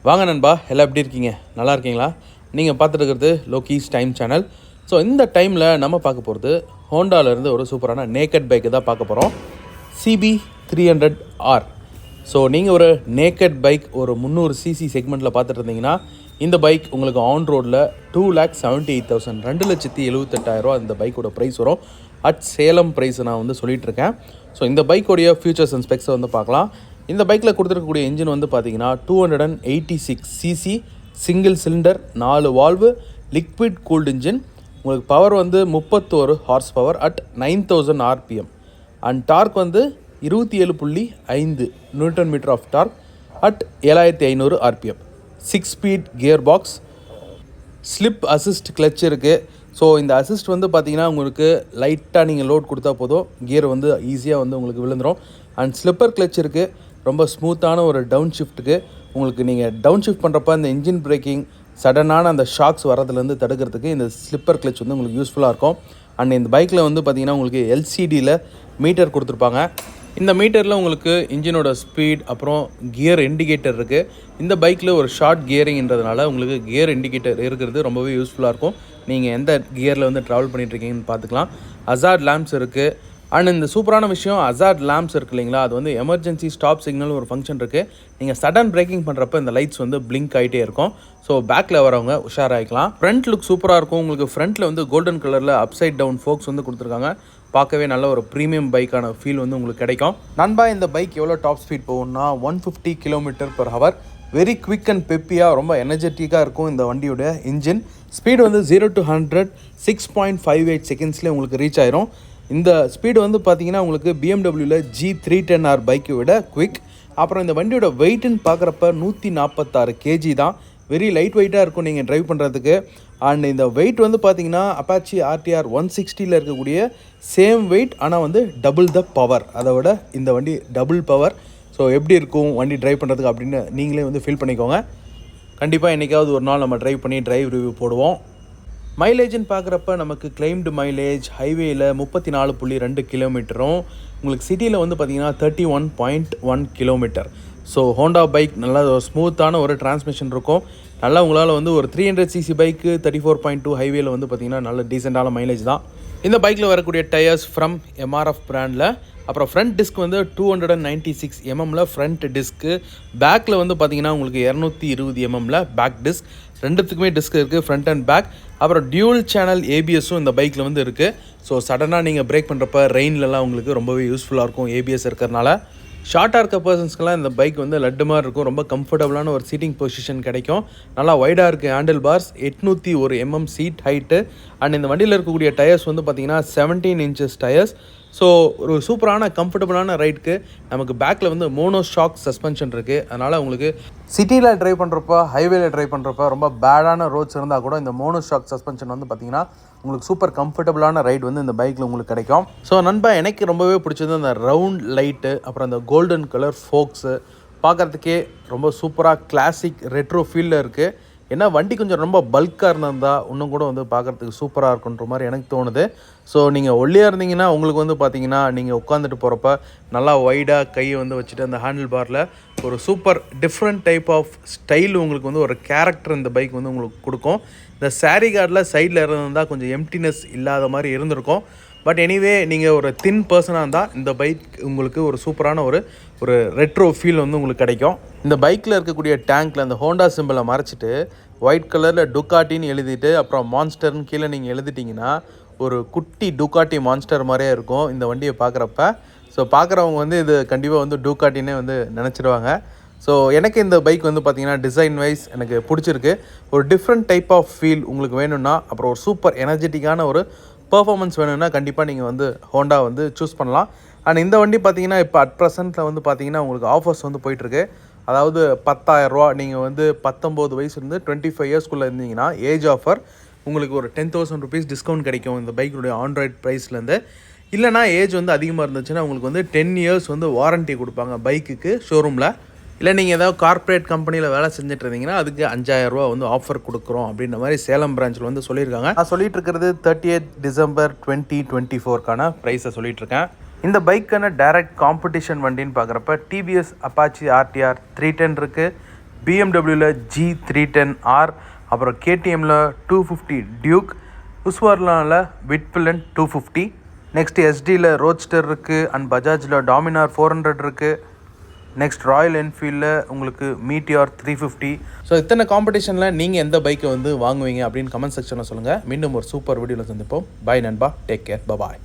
வாங்க நண்பா, எல்லாம் எப்படி இருக்கீங்க? நல்லா இருக்கீங்களா? நீங்கள் பார்த்துட்டு இருக்கிறது லோகீஸ் டைம் சேனல். ஸோ இந்த டைமில் நம்ம பார்க்க போகிறது ஹோண்டாவிலேருந்து ஒரு சூப்பரான நேக்கட் பைக்கு தான் பார்க்க போகிறோம். CB300R. ஸோ நீங்கள் ஒரு நேக்கட் பைக் ஒரு 300 சிசி செக்மெண்ட்டில் பார்த்துட்டு இருந்தீங்கன்னா இந்த பைக் உங்களுக்கு ஆன் ரோடில் 2,78,000 2,78,000 இந்த பைக்கோட ப்ரைஸ் வரும். சேலம் ப்ரைஸ் நான் வந்து சொல்லிகிட்ருக்கேன். ஸோ இந்த பைக்கோடைய ஃபியூச்சர்ஸ் அண்ட் ஸ்பெக்ஸை வந்து பார்க்கலாம். இந்த பைக்கில் கொடுத்துருக்கக்கூடிய இன்ஜின் வந்து பார்த்தீங்கன்னா 286 CC single cylinder 4 valve liquid cooled engine. உங்களுக்கு பவர் வந்து 31 horse power at 9,000 RPM and torque வந்து 27.5 newton metre of torque at 7,500 RPM. 6 speed gear box, slip assist clutch இருக்குது. ஸோ இந்த அசிஸ்ட் வந்து பார்த்திங்கன்னா உங்களுக்கு லைட்டாக நீங்கள் லோட் கொடுத்தா போதும், கியர் வந்து ஈஸியாக வந்து உங்களுக்கு விழுந்துடும். அண்ட் ஸ்லிப்பர் கிளச் இருக்குது, ரொம்ப ஸ்மூத்தான ஒரு டவுன் ஷிஃப்ட்டுக்கு. உங்களுக்கு நீங்கள் டவுன் ஷிஃப்ட் பண்ணுறப்ப இந்த இன்ஜின் பிரேக்கிங் சடனான அந்த ஷாக்ஸ் வரதுலேருந்து தடுக்கிறதுக்கு இந்த ஸ்லிப்பர் கிளச் வந்து உங்களுக்கு யூஸ்ஃபுல்லாக இருக்கும். அண்ட் இந்த பைக்கில் வந்து பார்த்திங்கன்னா உங்களுக்கு LCDயில் மீட்டர் கொடுத்துருப்பாங்க. இந்த மீட்டரில் உங்களுக்கு இன்ஜினோட ஸ்பீட் அப்புறம் கியர் இண்டிகேட்டர் இருக்குது. இந்த பைக்கில் ஒரு ஷார்ட் கியரிங்கிறதுனால உங்களுக்கு கியர் இண்டிகேட்டர் இருக்கிறது ரொம்பவே யூஸ்ஃபுல்லாக இருக்கும். நீங்கள் எந்த கியரில் வந்து ட்ராவல் பண்ணிகிட்ருக்கீங்கன்னு பார்த்துக்கலாம். ஹசார்ட் லேம்ப்ஸ் இருக்குது. அண்ட் இந்த சூப்பரான விஷயம், ஹசார்ட் லேம்ப்ஸ் இருக்குது இல்லைங்களா, அது வந்து எமர்ஜென்சி ஸ்டாப் சிக்னல் ஒரு ஃபங்க்ஷன் இருக்குது. நீங்கள் சடன் பிரேக்கிங் பண்ணுறப்ப இந்த லைட்ஸ் வந்து பிளிங்க் ஆகிட்டே இருக்கும். ஸோ பேக்கில் வரவங்க உஷாராகிக்கலாம். ஃப்ரண்ட் லுக் சூப்பராக இருக்கும். உங்களுக்கு ஃப்ரண்ட்டில் வந்து கோல்டன் கலரில் அப்சைட் டவுன் ஃபோக்ஸ் வந்து கொடுத்துருக்காங்க. பார்க்கவே நல்ல ஒரு ப்ரீமியம் பைக்கான ஃபீல் வந்து உங்களுக்கு கிடைக்கும். நண்பா, இந்த பைக் எவ்வளோ டாப் ஸ்பீட் போகும்னா 150 km/h. வெரி குவிக் அண்ட் பெப்பியாக ரொம்ப எனர்ஜெட்டிக்காக இருக்கும் இந்த வண்டியோட இன்ஜின். ஸ்பீடு வந்து 0 to 100 6.58 செகண்ட்ஸ்லேயே உங்களுக்கு ரீச் ஆயிரும். இந்த ஸ்பீடு வந்து பார்த்தீங்கன்னா உங்களுக்கு BMWவில் G310R பைக்கை விட குவிக். அப்புறம் இந்த வண்டியோட வெயிட்டுன்னு பார்க்குறப்ப 146 kg தான். வெரி லைட் வெயிட்டாக இருக்கும் நீங்கள் ட்ரைவ் பண்ணுறதுக்கு. அண்ட் இந்த வெயிட் வந்து பார்த்தீங்கன்னா அப்பாச்சி RTR 160ல் இருக்கக்கூடிய சேம் வெயிட், ஆனால் வந்து டபுள் த பவர். அதை விட இந்த வண்டி டபுள் பவர். ஸோ எப்படி இருக்கும் வண்டி ட்ரைவ் பண்ணுறதுக்கு அப்படின்னு நீங்களே வந்து ஃபீல் பண்ணிக்கோங்க. கண்டிப்பாக என்றைக்காவது ஒரு நாள் நம்ம ட்ரைவ் பண்ணி ட்ரைவ் ரிவ்யூ போடுவோம். மைலேஜ்னு பார்க்குறப்ப நமக்கு கிளைம்டு மைலேஜ் ஹைவேயில் 34.2 கிலோமீட்டரும், உங்களுக்கு சிட்டியில் வந்து பார்த்திங்கன்னா 31.1 கிலோமீட்டர். ஸோ ஹோண்டா பைக் நல்லா ஸ்மூத்தான ஒரு டிரான்ஸ்மிஷன் இருக்கும். நல்லா உங்களால் வந்து ஒரு 300cc பைக்கு 34.2 ஹைவேயில் வந்து பார்த்திங்கன்னா நல்ல டீசெண்டான மைலேஜ் தான். இந்த பைக்கில் வரக்கூடிய டயர்ஸ் ஃப்ரம் MRF பிராண்டில். அப்புறம் ஃப்ரண்ட் டிஸ்க் வந்து 296 mmல ஃப்ரண்ட் டிஸ்க்கு. பேக்கில் வந்து பார்த்திங்கன்னா உங்களுக்கு 220 mmல பேக் டிஸ்க். ரெண்டுத்துக்குமே டிஸ்க் இருக்குது, ஃப்ரண்ட் அண்ட் பேக். அப்புறம் டியூல் சேனல் ABSும் இந்த பைக்கில் வந்து இருக்குது. ஸோ சடனாக நீங்கள் பிரேக் பண்ணுறப்ப ரெயின்லலாம் உங்களுக்கு ரொம்பவே யூஸ்ஃபுல்லாக இருக்கும் ABS இருக்கிறதுனால. ஷார்ட்டாக இருக்க பர்சன்ஸ்க்கெலாம் இந்த பைக் வந்து லட்டு மாதிரி இருக்கும். ரொம்ப கம்ஃபர்டபுளான ஒரு சீட்டிங் பொசிஷன் கிடைக்கும். நல்லா வைடாக இருக்குது handle bars, 801 mm seat height. And இந்த வண்டியில் இருக்கக்கூடிய டயர்ஸ் வந்து பார்த்திங்கன்னா 17 inches டயர்ஸ். ஸோ ஒரு சூப்பரான கம்ஃபர்டபுளான ரைடுக்கு. நமக்கு பேக்கில் வந்து மோனோ ஷாக் சஸ்பென்ஷன் இருக்குது. அதனால் உங்களுக்கு சிட்டியில் ட்ரைவ் பண்ணுறப்ப ஹைவேல ட்ரைவ் பண்ணுறப்ப ரொம்ப பேடான ரோட்ஸ் இருந்தால் கூட இந்த மோனோ ஷாக் சஸ்பென்ஷன் வந்து பார்த்திங்கன்னா உங்களுக்கு சூப்பர் கம்ஃபர்டபுளான ரைடு வந்து இந்த பைக்கில் உங்களுக்கு கிடைக்கும். ஸோ நண்பா, எனக்கு ரொம்பவே பிடிச்சது அந்த ரவுண்ட் லைட்டு, அப்புறம் அந்த கோல்டன் கலர் ஃபோக்ஸு. பார்க்குறதுக்கே ரொம்ப சூப்பராக கிளாசிக் ரெட்ரோ ஃபீல்டில் இருக்குது. ஏன்னா வண்டி கொஞ்சம் ரொம்ப பல்காக இருந்தால் இன்னும் கூட வந்து பார்க்குறதுக்கு சூப்பராக இருக்குன்ற மாதிரி எனக்கு தோணுது. ஸோ நீங்கள் ஒல்லியாக இருந்தீங்கன்னா உங்களுக்கு வந்து பார்த்தீங்கன்னா நீங்கள் உட்காந்துட்டு போகிறப்ப நல்லா வைடாக கையை வந்து வச்சுட்டு அந்த ஹேண்டில் பாரில் ஒரு super different type of style உங்களுக்கு வந்து ஒரு கேரக்டர் இந்த பைக் வந்து உங்களுக்கு கொடுக்கும். இந்த சாரி கார்டில் சைடில் இருந்தால் கொஞ்சம் எம்டினஸ் இல்லாத மாதிரி இருந்திருக்கும். பட் எனிவே நீங்கள் ஒரு தின் பர்சனாக இருந்தால் இந்த பைக் உங்களுக்கு ஒரு சூப்பரான ஒரு ரெட்ரோ ஃபீல் வந்து உங்களுக்கு கிடைக்கும். இந்த பைக்கில் இருக்கக்கூடிய டேங்க்கில் அந்த ஹோண்டா சிம்பிளை மறைச்சிட்டு ஒயிட் கலரில் டுக்காட்டின்னு எழுதிட்டு அப்புறம் மான்ஸ்டர்னு கீழே நீங்கள் எழுதிட்டிங்கன்னா ஒரு குட்டி டுக்காட்டி மான்ஸ்டர் மாதிரியே இருக்கும் இந்த வண்டியை பார்க்குறப்ப. ஸோ பார்க்குறவங்க வந்து இது கண்டிப்பாக வந்து டுக்காட்டினே வந்து நினச்சிடுவாங்க. ஸோ எனக்கு இந்த பைக் வந்து பார்த்திங்கன்னா டிசைன் வைஸ் எனக்கு பிடிச்சிருக்கு. ஒரு டிஃப்ரெண்ட் டைப் ஆஃப் ஃபீல் உங்களுக்கு வேணும்னா, அப்புறம் ஒரு சூப்பர் எனர்ஜெட்டிக்கான ஒரு பர்ஃபார்மன்ஸ் வேணும்னா கண்டிப்பாக நீங்கள் வந்து ஹோண்டா வந்து சூஸ் பண்ணலாம். அண்ட் இந்த வண்டி பார்த்திங்கன்னா இப்போ அட் ப்ரெசென்ட்டில் வந்து பார்த்திங்கன்னா உங்களுக்கு ஆஃபர்ஸ் வந்து போயிட்டுருக்கு. அதாவது 10,000 நீங்கள் வந்து 19 வயசுலேருந்து 25 இயர்ஸ்க்குள்ளே இருந்தீங்கன்னா ஏஜ் ஆஃபர் உங்களுக்கு ஒரு 10,000 rupees டிஸ்கவுண்ட் கிடைக்கும் இந்த பைக்குடைய ஆண்ட்ராய்ட் ப்ரைஸ்லேருந்து. இல்லைனா ஏஜ் வந்து அதிகமாக இருந்துச்சுன்னா உங்களுக்கு வந்து 10 years வந்து வாரண்ட்டி கொடுப்பாங்க பைக்குக்கு ஷோரூமில். இல்லை நீங்கள் ஏதாவது கார்ப்பரேட் கம்பெனியில் வேலை செஞ்சுட்டு இருந்தீங்கன்னா அதுக்கு 5,000 வந்து ஆஃபர் கொடுக்குறோம் அப்படின்ற மாதிரி சேலம் பிரான்ச்சில் வந்து சொல்லியிருக்காங்க. நான் சொல்லிட்டு இருக்கிறது 30th December 2024க்கான ப்ரைஸை சொல்லிகிட்ருக்கேன். இந்த பைக்கான டைரக்ட் காம்படிஷன் வண்டின்னு பார்க்குறப்ப TVS Apache RTR 310 இருக்குது, பிஎம்டபிள்யூவில் G310R, அப்புறம் கேடிஎம்மில் 250 டியூக், உஸ்வார்லாவில் விட்பிலன் 250, நெக்ஸ்ட் எஸ்டியில் ரோட்ஸ்டர் இருக்குது அண்ட் பஜாஜில் டாமினார் 400 இருக்குது. நெக்ஸ்ட் ராயல் என்ஃபீல்டில் உங்களுக்கு மீட்டியார் 350. ஸோ இத்தனை காம்படிஷனில் நீங்கள் எந்த பைக்கை வந்து வாங்குவீங்க அப்படின்னு கமெண்ட் செக்ஷனில் சொல்லுங்கள். மீண்டும் ஒரு சூப்பர் வீடியோவில் சந்திப்போம். பாய் நண்பா, டேக் கேர், பாய்.